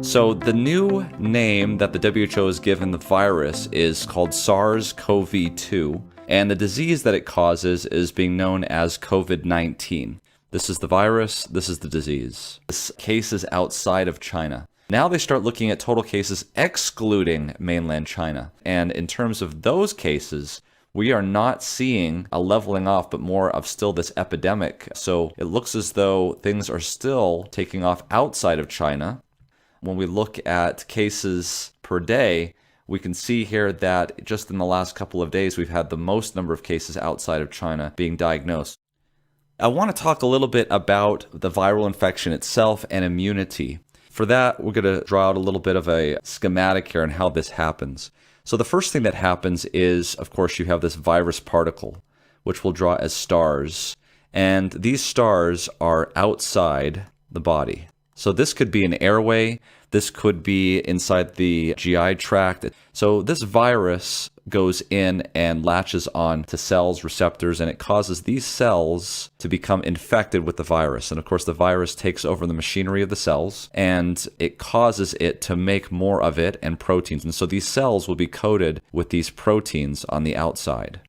So the new name that the WHO has given the virus is called SARS-CoV-2, and the disease that it causes is being known as COVID-19. This is the virus, this is the disease. This case is outside of China. Now they start looking at total cases excluding mainland China. And in terms of those cases, we are not seeing a leveling off, but more of still this epidemic. So it looks as though things are still taking off outside of China. When we look at cases per day, we can see here that just in the last couple of days, we've had the most number of cases outside of China being diagnosed. I want to talk a little bit about the viral infection itself and immunity. For that, we're going to draw out a little bit of a schematic here on how this happens. So the first thing that happens is, of course, you have this virus particle, which we'll draw as stars. And these stars are outside the body. So this could be an airway. This could be inside the GI tract. So this virus goes in and latches on to cells, receptors, and it causes these cells to become infected with the virus. And of course, the virus takes over the machinery of the cells, and it causes it to make more of it and proteins. And so these cells will be coated with these proteins on the outside.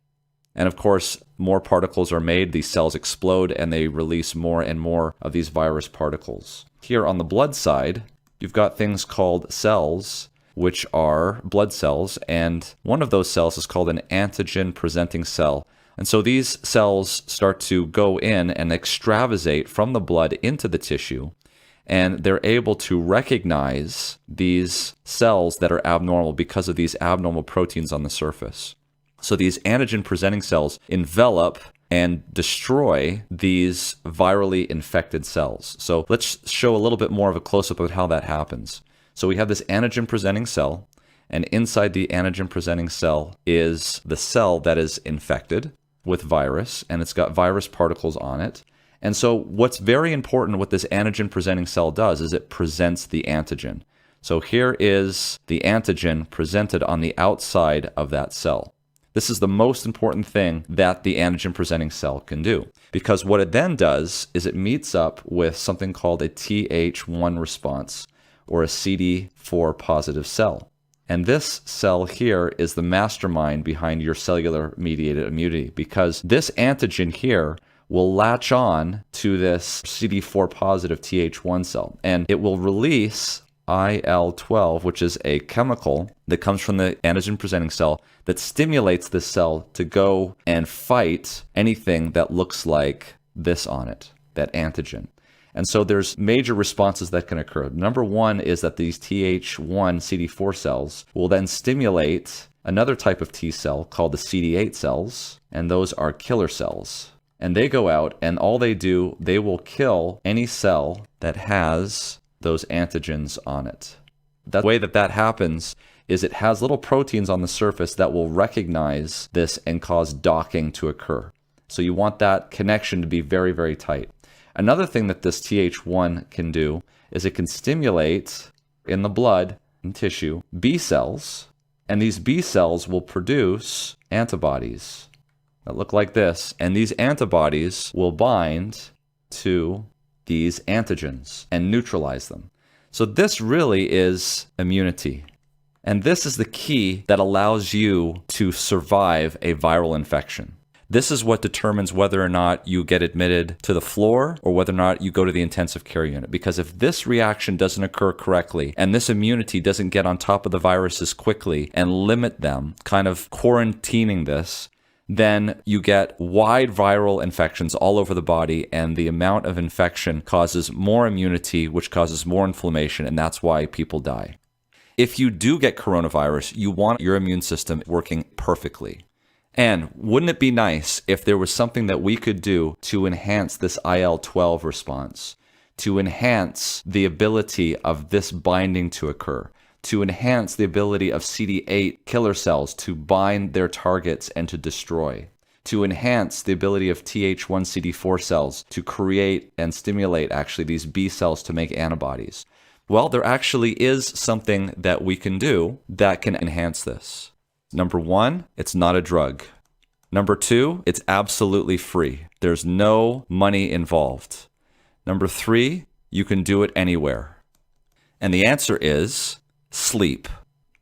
And of course, more particles are made, these cells explode, and they release more and more of these virus particles. Here on the blood side, you've got things called cells, which are blood cells, and one of those cells is called an antigen-presenting cell. And so these cells start to go in and extravasate from the blood into the tissue, and they're able to recognize these cells that are abnormal because of these abnormal proteins on the surface. So these antigen-presenting cells envelop and destroy these virally infected cells. So let's show a little bit more of a close-up of how that happens. So we have this antigen-presenting cell, and inside the antigen-presenting cell is the cell that is infected with virus, and it's got virus particles on it. And so what's very important what this antigen-presenting cell does is it presents the antigen. So here is the antigen presented on the outside of that cell. This is the most important thing that the antigen-presenting cell can do, because what it then does is it meets up with something called a Th1 response, or a CD4 positive cell. And this cell here is the mastermind behind your cellular-mediated immunity, because this antigen here will latch on to this CD4 positive Th1 cell, and it will release IL-12, which is a chemical that comes from the antigen-presenting cell that stimulates this cell to go and fight anything that looks like this on it, that antigen. And so there's major responses that can occur. Number one is that these Th1 CD4 cells will then stimulate another type of T cell called the CD8 cells, and those are killer cells. And they go out, and all they do, they will kill any cell that has those antigens on it. The way that that happens is it has little proteins on the surface that will recognize this and cause docking to occur. So you want that connection to be very, very tight. Another thing that this Th1 can do is it can stimulate in the blood and tissue B cells, and these B cells will produce antibodies that look like this, and these antibodies will bind to these antigens and neutralize them. So this really is immunity. And this is the key that allows you to survive a viral infection. This is what determines whether or not you get admitted to the floor or whether or not you go to the intensive care unit. Because if this reaction doesn't occur correctly and this immunity doesn't get on top of the viruses quickly and limit them, kind of quarantining this, then you get wide viral infections all over the body, and the amount of infection causes more immunity, which causes more inflammation, and that's why people die. If you do get coronavirus, you want your immune system working perfectly. And wouldn't it be nice if there was something that we could do to enhance this IL-12 response, to enhance the ability of this binding to occur, to enhance the ability of CD8 killer cells to bind their targets and to destroy, to enhance the ability of Th1 CD4 cells to create and stimulate actually these B cells to make antibodies? Well, there actually is something that we can do that can enhance this. Number one, it's not a drug. Number two, it's absolutely free. There's no money involved. Number three, you can do it anywhere. And the answer is sleep.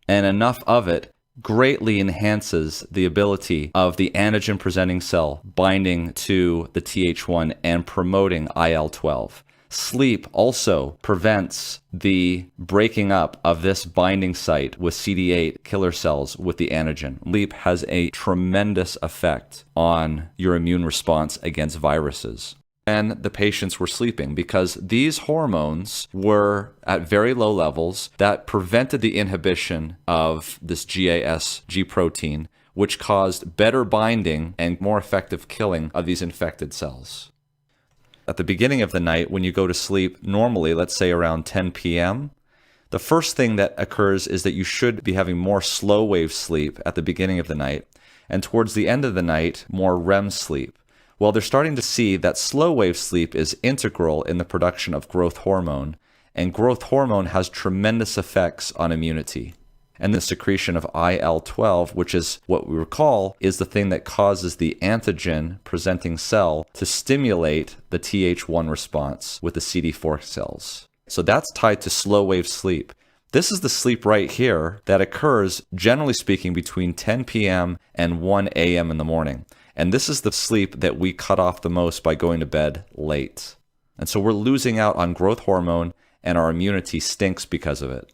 And enough of it greatly enhances the ability of the antigen-presenting cell binding to the Th1 and promoting IL-12. Sleep also prevents the breaking up of this binding site with CD8 killer cells with the antigen. Sleep has a tremendous effect on your immune response against viruses. And the patients were sleeping because these hormones were at very low levels that prevented the inhibition of this G protein, which caused better binding and more effective killing of these infected cells. At the beginning of the night, when you go to sleep, normally, let's say around 10 p.m., the first thing that occurs is that you should be having more slow wave sleep at the beginning of the night, and towards the end of the night, more REM sleep. Well, they're starting to see that slow wave sleep is integral in the production of growth hormone, and growth hormone has tremendous effects on immunity. And the secretion of IL-12, which is what we recall is the thing that causes the antigen-presenting cell to stimulate the Th1 response with the CD4 cells. So that's tied to slow wave sleep. This is the sleep right here that occurs, generally speaking, between 10 p.m. and 1 a.m. in the morning. And this is the sleep that we cut off the most by going to bed late. And so we're losing out on growth hormone, and our immunity stinks because of it.